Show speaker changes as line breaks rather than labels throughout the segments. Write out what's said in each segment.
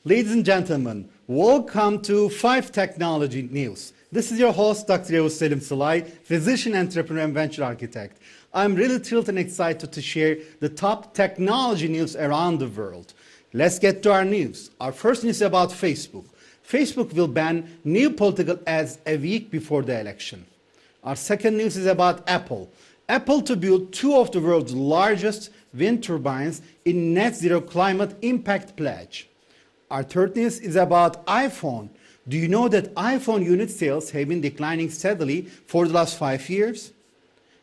Ladies and gentlemen, welcome to 5 Technology News. This is your host, Dr. Yavuz Selim Sılay, physician, entrepreneur, and venture architect. I'm really thrilled and excited to share the top technology news around the world. Let's get to our news. Our first news is about Facebook. Facebook will ban new political ads a week before the election. Our second news is about Apple. Apple to build 2 of the world's largest wind turbines in net zero climate impact pledge. Our third news is about iPhone. Do you know that iPhone unit sales have been declining steadily for the last 5 years?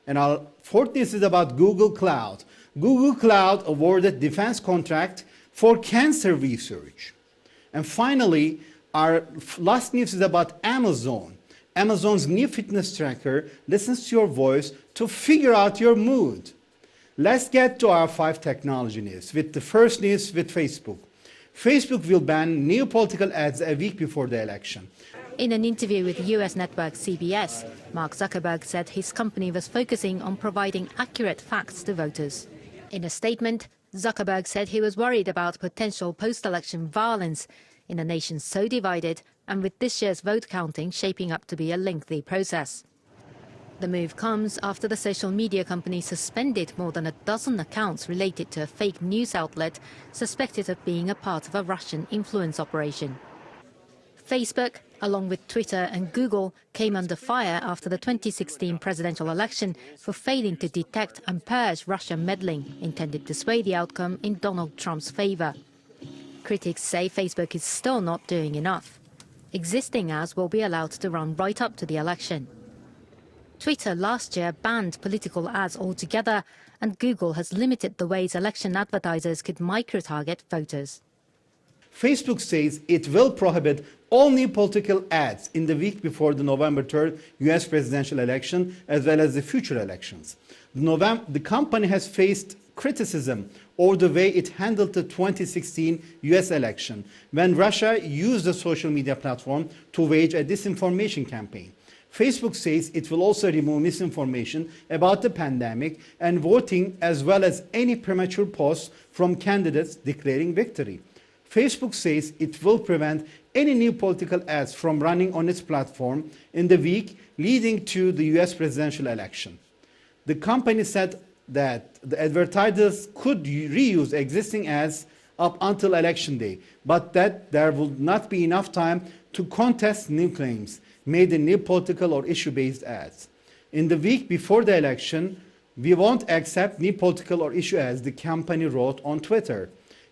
And our fourth news is about Google Cloud. Google Cloud awarded defense contract for cancer research. And finally, our last news is about Amazon. Amazon's new fitness tracker listens to your voice to figure out your mood. Let's get to our 5 technology news. With the first news with Facebook. Facebook will ban new political ads a week before the election.
In an interview with US network CBS, Mark Zuckerberg said his company was focusing on providing accurate facts to voters. In a statement, Zuckerberg said he was worried about potential post-election violence in a nation so divided and with this year's vote counting shaping up to be a lengthy process. The move comes after the social media company suspended more than a dozen accounts related to a fake news outlet suspected of being a part of a Russian influence operation. Facebook, along with Twitter and Google, came under fire after the 2016 presidential election for failing to detect and purge Russian meddling intended to sway the outcome in Donald Trump's favor. Critics say Facebook is still not doing enough. Existing ads will be allowed to run right up to the election. Twitter last year banned political ads altogether, and Google has limited the ways election advertisers could micro-target voters.
Facebook says it will prohibit all new political ads in the week before the November 3rd US presidential election, as well as the future elections. The company has faced criticism over the way it handled the 2016 US election, when Russia used the social media platform to wage a disinformation campaign. Facebook says it will also remove misinformation about the pandemic and voting, as well as any premature posts from candidates declaring victory. Facebook says it will prevent any new political ads from running on its platform in the week leading to the US presidential election. The company said that the advertisers could reuse existing ads up until election day, but that there will not be enough time to contest new claims made in new political or issue-based ads. In the week before the election, we won't accept new political or issue ads, the company wrote on Twitter.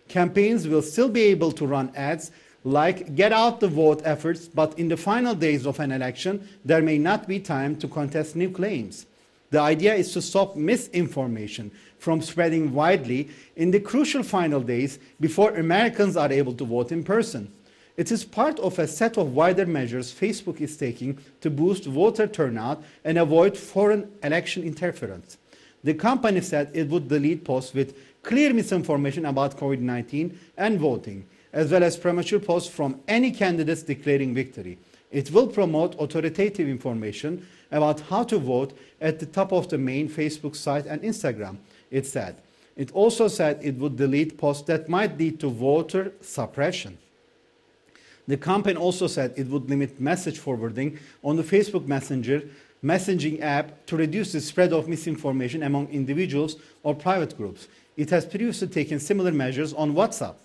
Campaigns will still be able to run ads like get out the vote efforts, but in the final days of an election, there may not be time to contest new claims. The idea is to stop misinformation from spreading widely in the crucial final days before Americans are able to vote in person. It is part of a set of wider measures Facebook is taking to boost voter turnout and avoid foreign election interference. The company said it would delete posts with clear misinformation about COVID-19 and voting, as well as premature posts from any candidates declaring victory. It will promote authoritative information about how to vote at the top of the main Facebook site and Instagram, it said. It also said it would delete posts that might lead to voter suppression. The company also said it would limit message forwarding on the Facebook messaging app to reduce the spread of misinformation among individuals or private groups. It has previously taken similar measures on WhatsApp.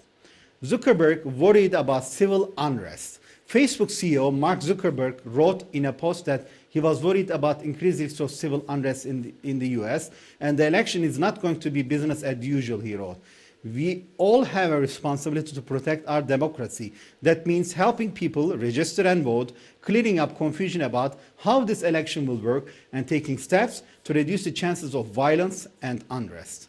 Zuckerberg worried about civil unrest. Facebook CEO Mark Zuckerberg wrote in a post that he was worried about increased risks of civil unrest in the US, and the election is not going to be business as usual, he wrote. We all have a responsibility to protect our democracy. That means helping people register and vote, clearing up confusion about how this election will work, and taking steps to reduce the chances of violence and unrest.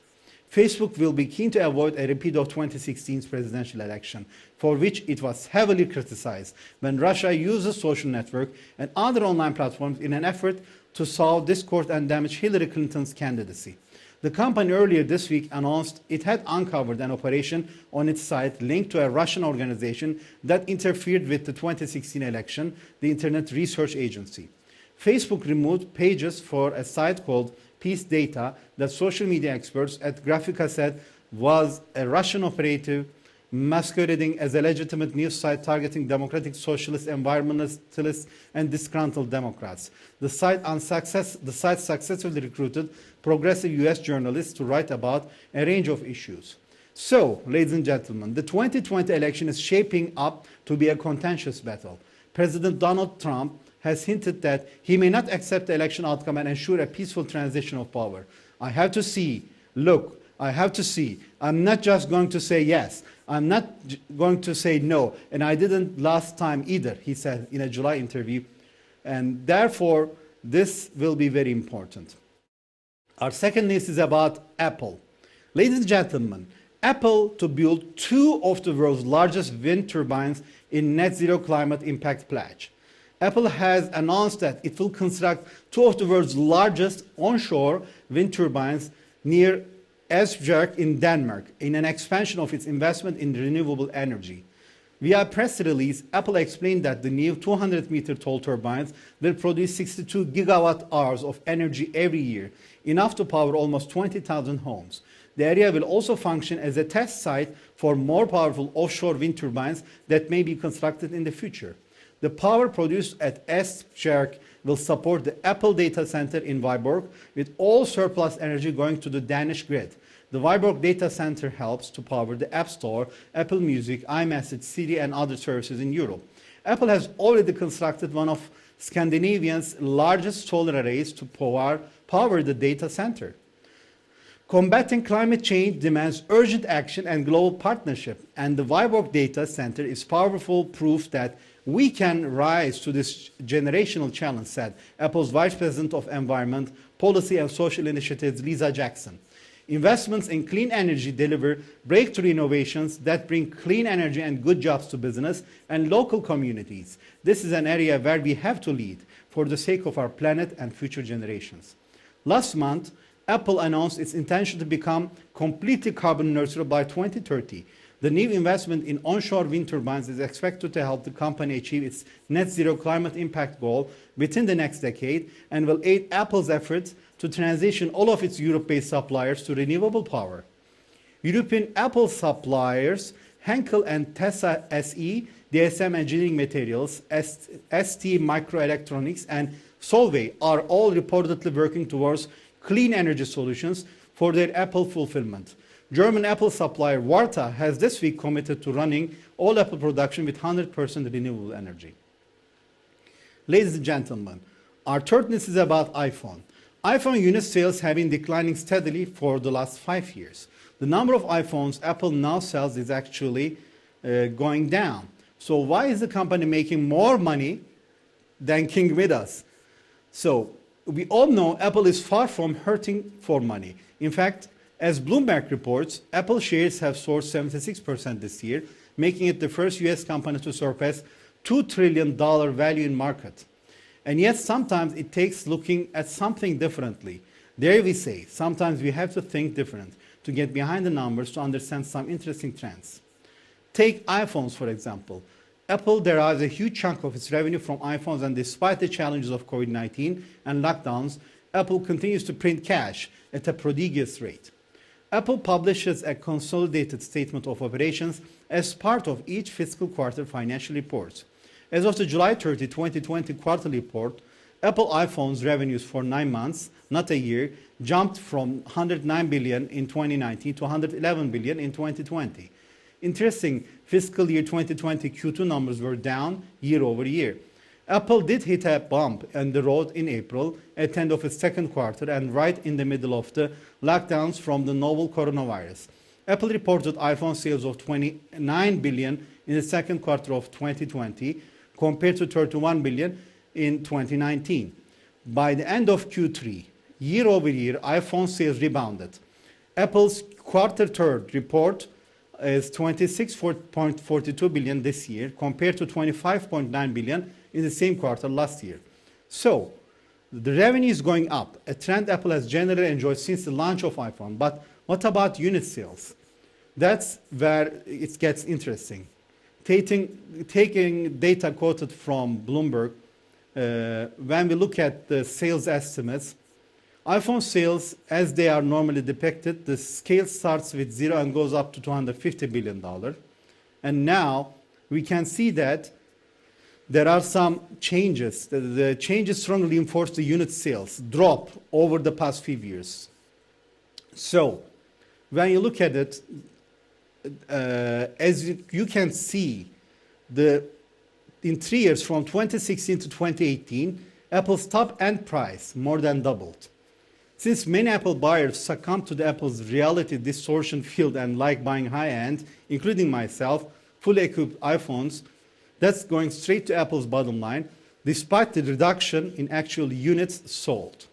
Facebook will be keen to avoid a repeat of 2016's presidential election, for which it was heavily criticized when Russia used the social network and other online platforms in an effort to sow discord and damage Hillary Clinton's candidacy. The company earlier this week announced it had uncovered an operation on its site linked to a Russian organization that interfered with the 2016 election, the Internet Research Agency. Facebook removed pages for a site called Peace Data that social media experts at Graphica said was a Russian operative masquerading as a legitimate news site targeting democratic socialists, environmentalists, and disgruntled Democrats. The site successfully recruited progressive US journalists to write about a range of issues. So, ladies and gentlemen, the 2020 election is shaping up to be a contentious battle. President Donald Trump has hinted that he may not accept the election outcome and ensure a peaceful transition of power. I have to see, look, I have to see. I'm not just going to say yes. I'm not going to say no. And I didn't last time either, he said in a July interview. And therefore, this will be very important. Our second news is about Apple. Ladies and gentlemen, Apple to build 2 of the world's largest wind turbines in net zero climate impact pledge. Apple has announced that it will construct 2 of the world's largest onshore wind turbines near Esbjerg in Denmark in an expansion of its investment in renewable energy. Via a press release, Apple explained that the new 200-meter tall turbines will produce 62 gigawatt hours of energy every year, enough to power almost 20,000 homes. The area will also function as a test site for more powerful offshore wind turbines that may be constructed in the future. The power produced at Esbjerg will support the Apple data center in Viborg, with all surplus energy going to the Danish grid. The Viborg data center helps to power the App Store, Apple Music, iMessage, Siri, and other services in Europe. Apple has already constructed one of Scandinavia's largest solar arrays to power the data center. Combating climate change demands urgent action and global partnership, and the Viborg Data Center is powerful proof that we can rise to this generational challenge, said Apple's Vice President of Environment, Policy and Social Initiatives, Lisa Jackson. Investments in clean energy deliver breakthrough innovations that bring clean energy and good jobs to business and local communities. This is an area where we have to lead for the sake of our planet and future generations. Last month, Apple announced its intention to become completely carbon neutral by 2030. The new investment in onshore wind turbines is expected to help the company achieve its net zero climate impact goal within the next decade and will aid Apple's efforts to transition all of its Europe-based suppliers to renewable power. European Apple suppliers Henkel and Tesa SE, DSM Engineering Materials, ST Microelectronics, and Solvay are all reportedly working towards clean energy solutions for their Apple fulfillment. German Apple supplier Warta has this week committed to running all Apple production with 100% renewable energy. Ladies and gentlemen, our third news is about iPhone. iPhone unit sales have been declining steadily for the last 5 years. The number of iPhones Apple now sells is actually going down. So why is the company making more money than King Midas? So we all know Apple is far from hurting for money. In fact, as Bloomberg reports, Apple shares have soared 76% this year, making it the first US company to surpass $2 trillion value in market. And yet sometimes it takes looking at something differently. Dare we say, sometimes we have to think different to get behind the numbers to understand some interesting trends. Take iPhones, for example. Apple derives a huge chunk of its revenue from iPhones, and despite the challenges of COVID-19 and lockdowns, Apple continues to print cash at a prodigious rate. Apple publishes a consolidated statement of operations as part of each fiscal quarter financial report. As of the July 30, 2020 quarterly report, Apple iPhone's revenues for 9 months, not a year, jumped from $109 billion in 2019 to $111 billion in 2020. Interesting, fiscal year 2020 Q2 numbers were down year over year. Apple did hit a bump in the road in April at the end of its second quarter and right in the middle of the lockdowns from the novel coronavirus. Apple reported iPhone sales of $29 billion in the second quarter of 2020 compared to $31 billion in 2019. By the end of Q3, year over year, iPhone sales rebounded. Apple's quarter third report is $26.42 billion this year compared to $25.9 billion in the same quarter last year. So, the revenue is going up, a trend Apple has generally enjoyed since the launch of iPhone. But what about unit sales? That's where it gets interesting. Taking data quoted from Bloomberg, when we look at the sales estimates, iPhone sales, as they are normally depicted, the scale starts with zero and goes up to $250 billion. And now we can see that there are some changes. The changes strongly reinforce the unit sales drop over the past few years. So when you look at it, as you can see, in 3 years from 2016 to 2018, Apple's top-end price more than doubled. Since many Apple buyers succumb to the Apple's reality distortion field and like buying high-end, including myself, fully equipped iPhones, that's going straight to Apple's bottom line, despite the reduction in actual units sold.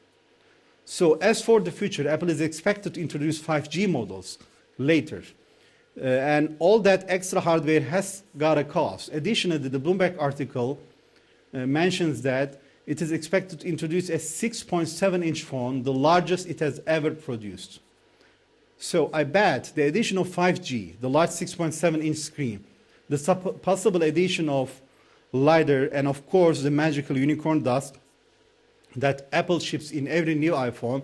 So as for the future, Apple is expected to introduce 5G models later. And all that extra hardware has got a cost. Additionally, the Bloomberg article mentions that it is expected to introduce a 6.7-inch phone, the largest it has ever produced. So I bet the addition of 5G, the large 6.7-inch screen, the possible addition of LiDAR, and of course the magical unicorn dust that Apple ships in every new iPhone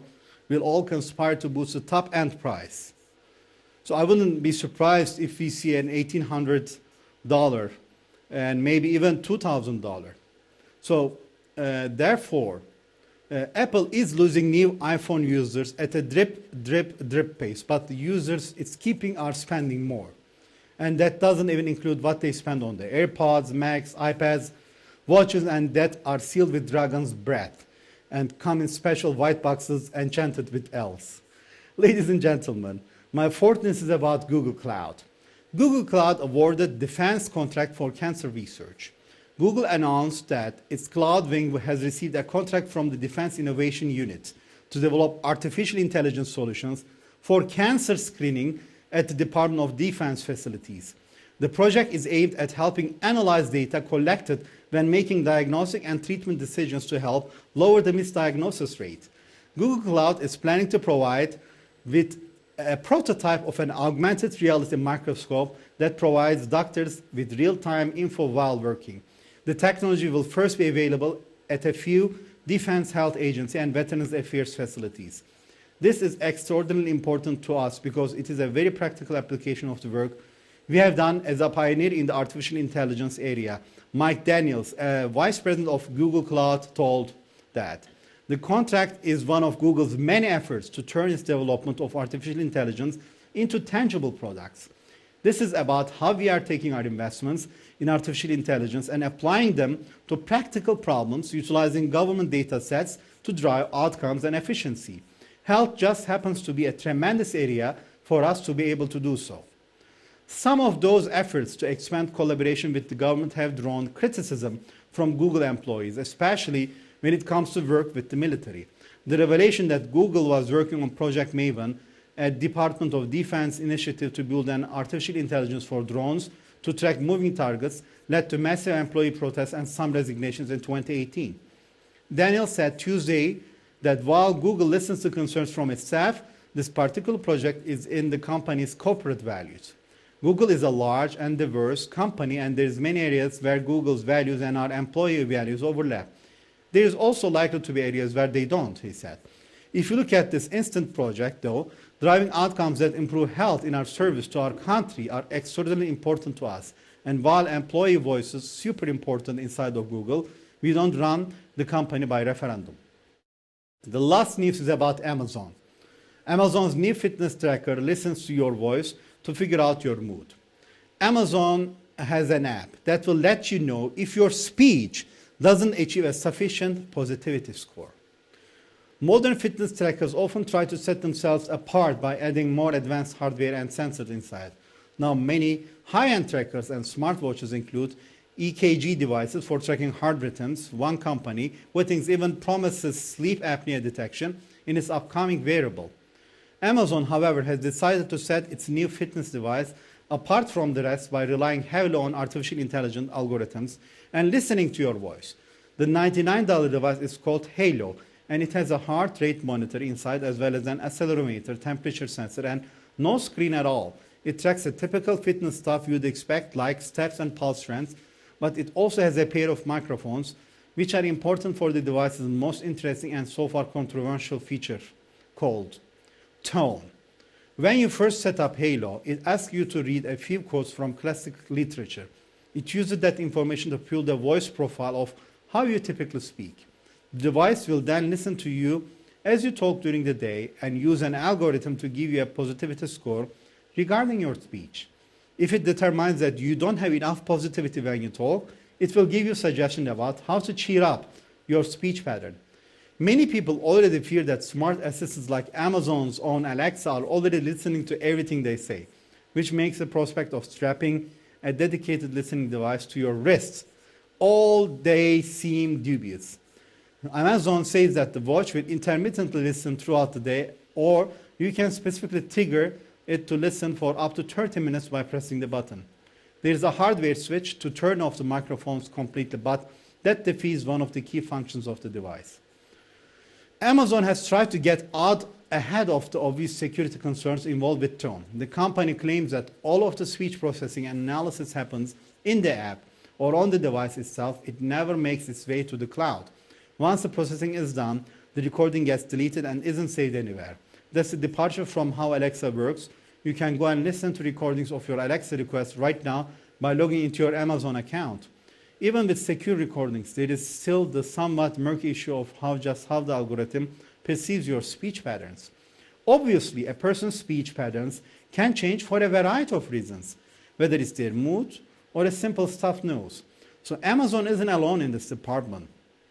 will all conspire to boost the top-end price. So I wouldn't be surprised if we see an $1,800 and maybe even $2,000. So therefore, Apple is losing new iPhone users at a drip pace, but the users it's keeping are spending more. And that doesn't even include what they spend on the AirPods, Macs, iPads, watches, and that are sealed with dragon's breath and come in special white boxes enchanted with elves. Ladies and gentlemen, my fourth news is about Google Cloud. Google Cloud awarded defense contract for cancer research. Google announced that its cloud wing has received a contract from the Defense Innovation Unit to develop artificial intelligence solutions for cancer screening at the Department of Defense facilities. The project is aimed at helping analyze data collected when making diagnostic and treatment decisions to help lower the misdiagnosis rate. Google Cloud is planning to provide with a prototype of an augmented reality microscope that provides doctors with real-time info while working. The technology will first be available at a few Defense Health Agency and Veterans Affairs facilities. This is extraordinarily important to us because it is a very practical application of the work we have done as a pioneer in the artificial intelligence area. Mike Daniels, Vice President of Google Cloud, told that the contract is one of Google's many efforts to turn its development of artificial intelligence into tangible products. This is about how we are taking our investments in artificial intelligence and applying them to practical problems utilizing government data sets to drive outcomes and efficiency. Health just happens to be a tremendous area for us to be able to do so. Some of those efforts to expand collaboration with the government have drawn criticism from Google employees, especially when it comes to work with the military. The revelation that Google was working on Project Maven, a Department of Defense initiative to build an artificial intelligence for drones to track moving targets, led to massive employee protests and some resignations in 2018. Daniel said Tuesday that while Google listens to concerns from its staff, this particular project is in the company's corporate values. Google is a large and diverse company, and there's many areas where Google's values and our employee values overlap. There is also likely to be areas where they don't, he said. If you look at this instant project, though, driving outcomes that improve health in our service to our country are extraordinarily important to us. And while employee voice is super important inside of Google, we don't run the company by referendum. The last news is about Amazon. Amazon's new fitness tracker listens to your voice to figure out your mood. Amazon has an app that will let you know if your speech doesn't achieve a sufficient positivity score. Modern fitness trackers often try to set themselves apart by adding more advanced hardware and sensors inside. Now, many high-end trackers and smartwatches include EKG devices for tracking heart rhythms. One company, Wittings, even promises sleep apnea detection in its upcoming wearable. Amazon, however, has decided to set its new fitness device apart from the rest by relying heavily on artificial intelligence algorithms and listening to your voice. The $99 device is called Halo, and it has a heart rate monitor inside as well as an accelerometer, temperature sensor, and no screen at all. It tracks the typical fitness stuff you'd expect, like steps and pulse trends, but it also has a pair of microphones, which are important for the device's most interesting and so far controversial feature, called tone. When you first set up Halo, it asks you to read a few quotes from classic literature. It uses that information to build a voice profile of how you typically speak. The device will then listen to you as you talk during the day and use an algorithm to give you a positivity score regarding your speech. If it determines that you don't have enough positivity when you talk, it will give you suggestions about how to cheer up your speech pattern. Many people already fear that smart assistants like Amazon's own Alexa are already listening to everything they say, which makes the prospect of strapping a dedicated listening device to your wrists all day seem dubious. Amazon says that the watch will intermittently listen throughout the day, or you can specifically trigger it to listen for up to 30 minutes by pressing the button. There is a hardware switch to turn off the microphones completely, but that defeats one of the key functions of the device. Amazon has tried to get out ahead of the obvious security concerns involved with tone. The company claims that all of the speech processing and analysis happens in the app or on the device itself. It never makes its way to the cloud. Once the processing is done, the recording gets deleted and isn't saved anywhere. That's a departure from how Alexa works. You can go and listen to recordings of your Alexa requests right now by logging into your Amazon account. Even with secure recordings, there is still the somewhat murky issue of how the algorithm perceives your speech patterns. Obviously, a person's speech patterns can change for a variety of reasons, whether it's their mood or a simple stuffed nose. So Amazon isn't alone in this department.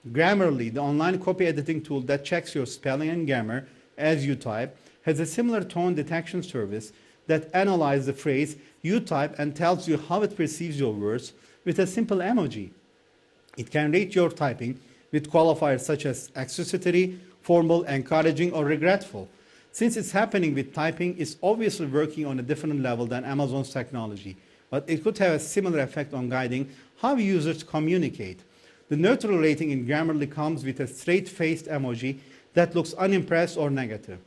Grammarly, the online copy editing tool that checks your spelling and grammar as you type, has a similar tone detection service that analyzes the phrase you type and tells you how it perceives your words with a simple emoji. It can rate your typing with qualifiers such as accusatory, formal, encouraging, or regretful. Since it's happening with typing, it's obviously working on a different level than Amazon's technology, but it could have a similar effect on guiding how users communicate. The neutral rating in Grammarly comes with a straight-faced emoji that looks unimpressed or negative.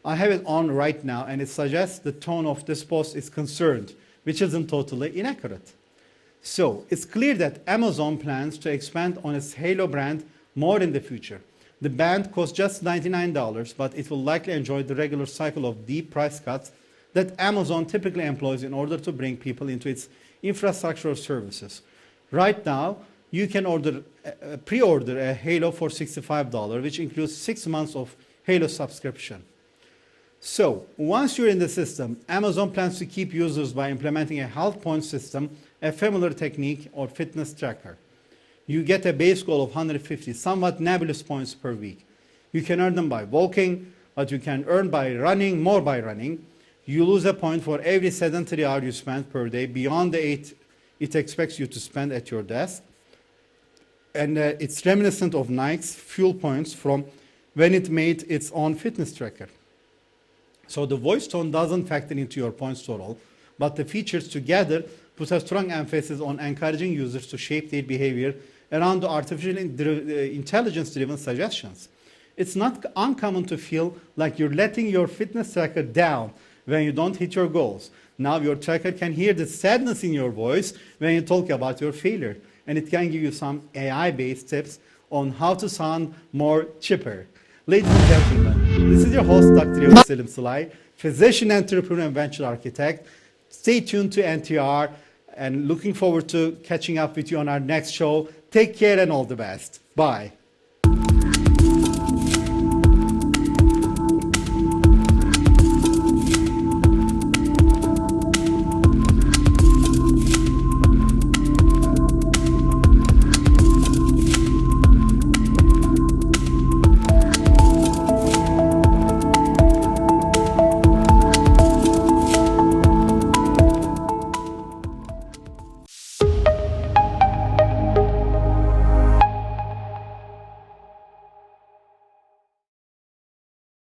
I have it on right now, and it suggests the tone of this post is concerned, which isn't totally inaccurate. So it's clear that Amazon plans to expand on its Halo brand more in the future. The band costs just $99, but it will likely enjoy the regular cycle of deep price cuts that Amazon typically employs in order to bring people into its infrastructural services. Right now, you can pre-order a Halo for $65, which includes 6 months of Halo subscription. So once you're in the system, Amazon plans to keep users by implementing a health point system, a familiar technique, or fitness tracker. You get a base goal of 150 somewhat nebulous points per week. You can earn them by walking, but you can earn more by running. You lose a point for every sedentary hour you spend per day beyond the 8 it expects you to spend at your desk. And it's reminiscent of Nike's fuel points from when it made its own fitness tracker. So the voice tone doesn't factor into your points total, but the features together put a strong emphasis on encouraging users to shape their behavior around the artificial intelligence-driven suggestions. It's not uncommon to feel like you're letting your fitness tracker down when you don't hit your goals. Now your tracker can hear the sadness in your voice when you talk about your failure, and it can give you some AI-based tips on how to sound more chipper. Ladies and gentlemen, this is your host, Dr. Selim Sılay, physician, entrepreneur, and venture architect. Stay tuned to NTR, and looking forward to catching up with you on our next show. Take care and all the best. Bye.